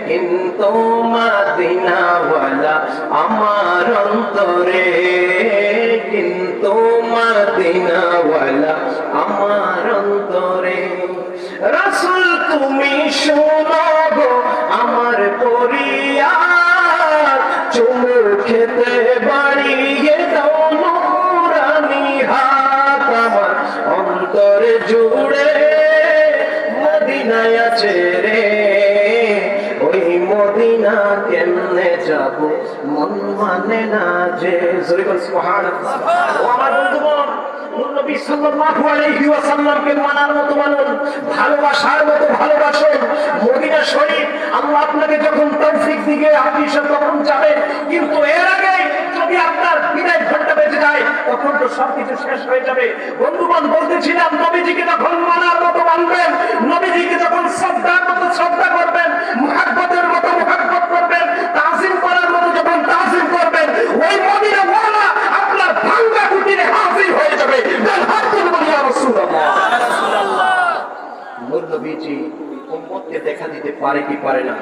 কিন্তু মদিনাওয়ালা আমার অন্তরে, কিন্তু মদিনাওয়ালা আমার অন্তরে। রাসূল তুমি শোনো গো আমার ফরিয়াদ, চুমু খেতে বাড়িয়ে দাও নূরানি হাত। আমার অন্তর জুড়ে মদিনায় আছে রে, ওই মদিনা কেমনে যাব মন মানে না যে। জোরে বল সুবহানাল্লাহ। ও আমার বন্ধুগণ, নবী সাল্লাল্লাহু আলাইহি ওয়াসাল্লামকে মানার মতো মানুন, ভালোবাসার মতো ভালোবাসুন। মদিনা শরীফ আল্লাহ আপনাকে যখন তৌফিক দিবে আপনি তখন যাবেন, কিন্তু এর আগে যদি আপনার বিদায় ঘন্টা বেজে যায় তখন তো সবকিছু শেষ হয়ে যাবে। বন্ধুগণ, বলতেছিলাম নবীজিকে যখন মানার মতো মানবেন, নবীজিকে যখন শ্রদ্ধার মতো শ্রদ্ধা করবেন, মুহাব্বতের মতো মুহাব্বত করবেন, তাজিম করার মতো যখন তাজিম করবেন, ওই মদিনা ওয়ালা আপনার ভাঙ্গা কুটিরে হাজির হয়ে যাবে। হাত তুলে বলি ইয়া রাসূলুল্লাহ। নবীজি উম্মতকে দেখা দিতে পারে কি পারে না?